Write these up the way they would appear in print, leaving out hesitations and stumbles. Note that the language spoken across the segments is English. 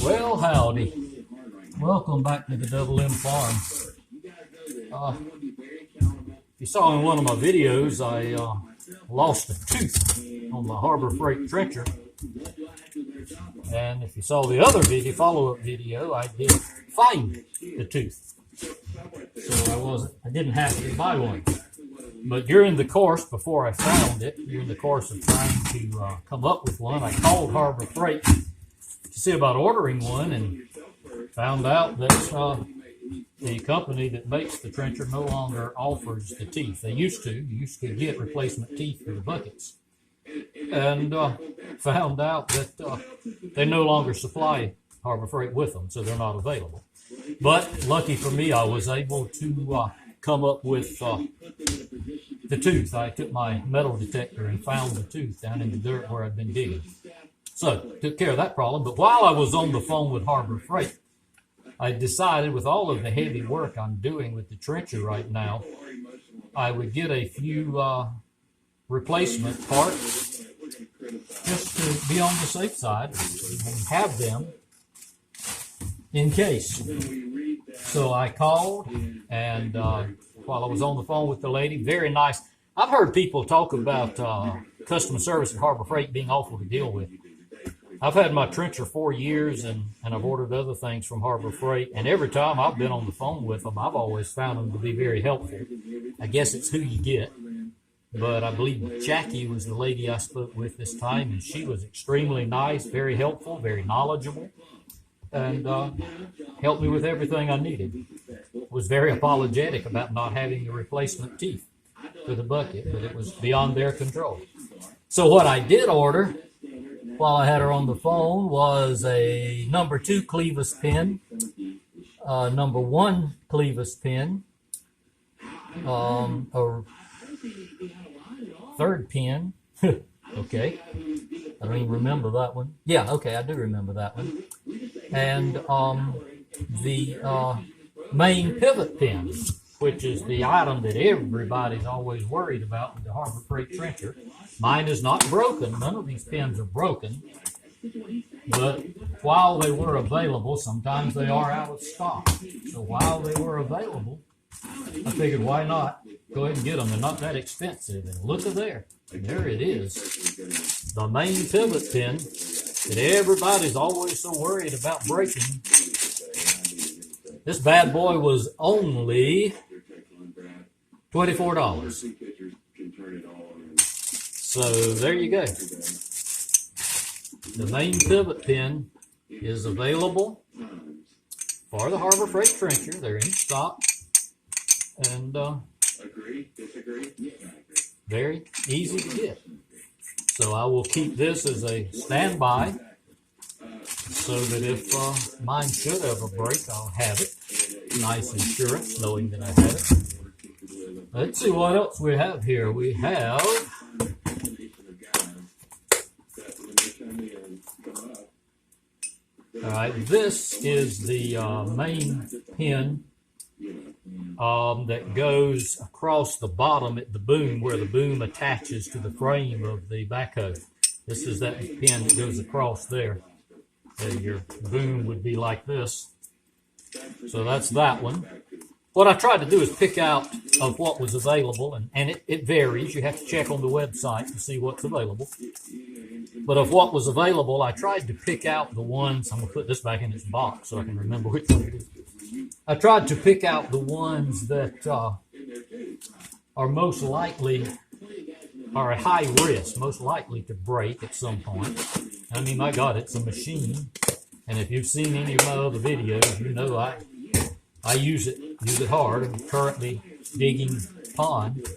Well, howdy. Welcome back to the Double M Farm. If you saw in one of my videos, I lost a tooth on the Harbor Freight trencher. And if you saw the other video, follow-up video, I did find the tooth. So I didn't have to buy one. But during the course, before I found it, during the course of trying to come up with one, I called Harbor Freight to see about ordering one and found out that the company that makes the trencher no longer offers the teeth. They used to. You used to get replacement teeth for the buckets. And found out that they no longer supply Harbor Freight with them, so they're not available. But lucky for me, I was able to come up with the tooth. I took my metal detector and found the tooth down in the dirt where I'd been digging. So took care of that problem. But while I was on the phone with Harbor Freight, I decided with all of the heavy work I'm doing with the trencher right now, I would get a few replacement parts just to be on the safe side and have them in case. So I called, and while I was on the phone with the lady, very nice. I've heard people talk about customer service at Harbor Freight being awful to deal with. I've had my trencher 4 years, and I've ordered other things from Harbor Freight, and every time I've been on the phone with them, I've always found them to be very helpful. I guess it's who you get, but I believe Jackie was the lady I spoke with this time, and she was extremely nice, very helpful, very knowledgeable, and helped me with everything I needed. Was very apologetic about not having the replacement teeth for the bucket, but it was beyond their control. So what I did order while I had her on the phone was a number 2 clevis pin, number 1 clevis pin, a third pin. Okay, I don't even remember that one. Yeah, okay, I do remember that one. And the main pivot pin, which is the item that everybody's always worried about with the Harbor Freight trencher. Mine is not broken. None of these pins are broken. But while they were available, sometimes they are out of stock. So while they were available, I figured why not go ahead and get them. They're not that expensive. And look at there. There it is. The main pivot pin that everybody's always so worried about breaking. This bad boy was only $24. So there you go. The main pivot pin is available for the Harbor Freight trencher. They're in stock. And very easy to get. So I will keep this as a standby so that if mine should ever break, I'll have it. Nice insurance knowing that I have it. Let's see what else we have here. We have this is the main pin that goes across the bottom at the boom where the boom attaches to the frame of the backhoe. This is that pin that goes across there. Your boom would be like this. So that's that one. What I tried to do is pick out of what was available, and it varies. You have to check on the website to see what's available. But of what was available, I tried to pick out the ones. I'm going to put this back in its box so I can remember which one it is. I tried to pick out the ones that are most likely, are a high risk, most likely to break at some point. I mean, my God, it's a machine. And if you've seen any of my other videos, you know I use it hard. I'm currently digging pond,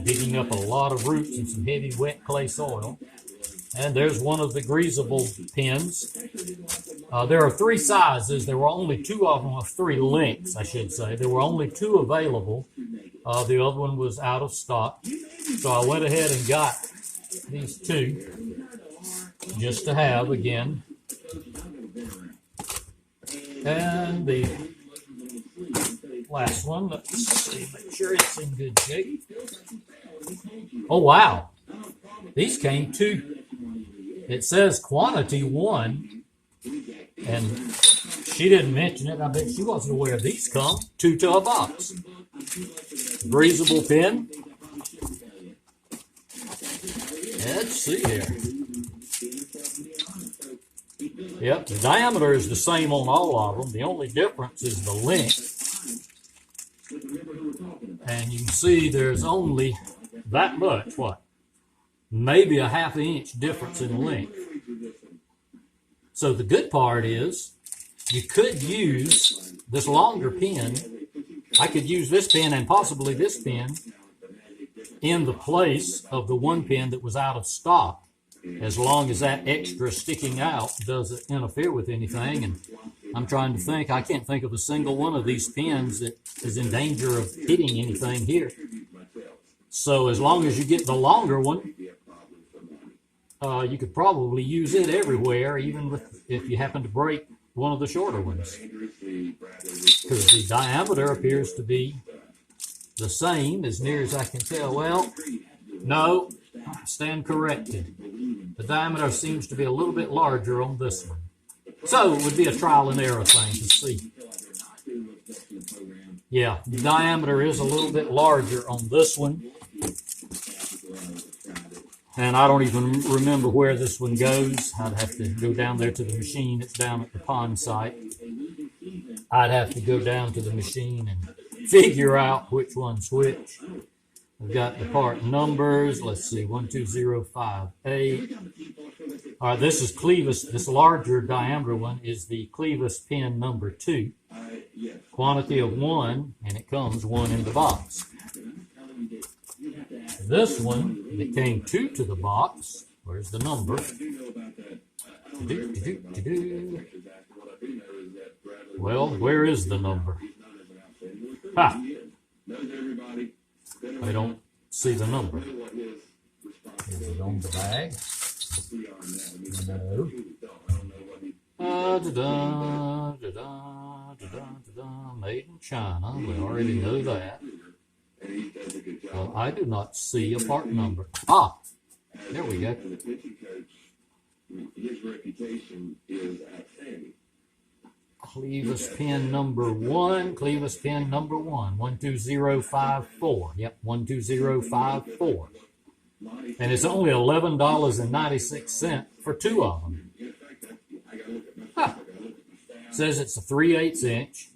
digging up a lot of roots and some heavy wet clay soil. And there's one of the greasable pins. There are 3 sizes. There were only 2 of them, or 3 lengths, I should say. There were only 2 available. The other one was out of stock. So I went ahead and got these 2 just to have again. And the last one, let's see, make sure it's in good shape. Oh, wow. These came 2. It says quantity 1, And she didn't mention it. I bet she wasn't aware these come 2 to a box. Greasable pin. Let's see here. Yep, the diameter is the same on all of them. The only difference is the length. And you can see there's only that much, what? Maybe a ½ inch difference in length. So the good part is you could use this longer pin. I could use this pin and possibly this pin in the place of the one pin that was out of stock, as long as that extra sticking out doesn't interfere with anything. And I'm trying to think, I can't think of a single one of these pins that is in danger of hitting anything here. So as long as you get the longer one, you could probably use it everywhere, even if you happen to break one of the shorter ones. Because the diameter appears to be the same as near as I can tell. Well, no, I stand corrected. The diameter seems to be a little bit larger on this one. So it would be a trial and error thing to see. Yeah, the diameter is a little bit larger on this one. And I don't even remember where this one goes. I'd have to go down there to the machine. It's down at the pond site. I'd have to go down to the machine and figure out which one's which. I've got the part numbers. Let's see, 12058. All right, this is Clevis. This larger diameter one is the Clevis pin number 2. Quantity of 1, and it comes 1 in the box. This one, that came 2 to the box. Where's the number? Well, where is the number? Ha! I don't see the number. Is it on the bag? No. Made in China. We already know that. Well, I do not see a part number. Ah, there we go. Clevis pin number 1. Clevis pin number 1. 12054. Yep, 12054. And it's only $11.96 for 2 of them. Huh. Says it's a 3/8 inch.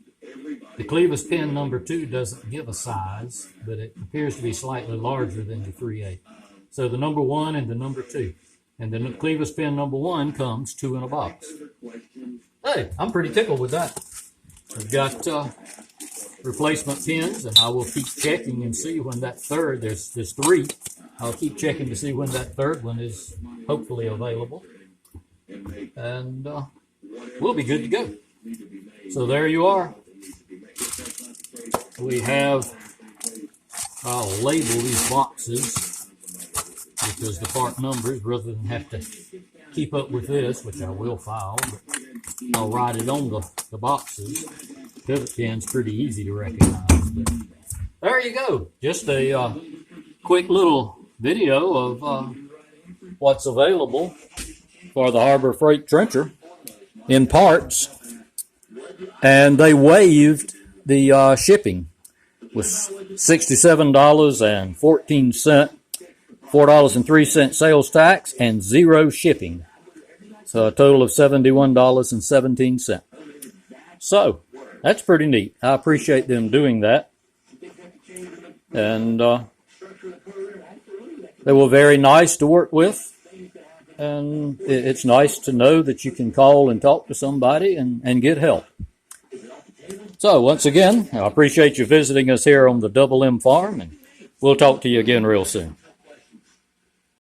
The Clevis pin number 2 doesn't give a size, but it appears to be slightly larger than the 3/8. So the number 1 and the number 2. And then the Clevis pin number 1 comes 2 in a box. Hey, I'm pretty tickled with that. I've got replacement pins, and I will keep checking and see when that third, there's 3. I'll keep checking to see when that third one is hopefully available. And we'll be good to go. So there you are. We have, I'll label these boxes because the part numbers, rather than have to keep up with this, which I will file, but I'll write it on the boxes. Pivot pin's pretty easy to recognize. But there you go. Just a quick little video of what's available for the Harbor Freight Trencher in parts. And they waived the shipping with $67.14, $4.03 sales tax, and 0 shipping. So a total of $71.17. So that's pretty neat. I appreciate them doing that. And they were very nice to work with. And it's nice to know that you can call and talk to somebody and get help. So once again, I appreciate you visiting us here on the Double M Farm, and we'll talk to you again real soon.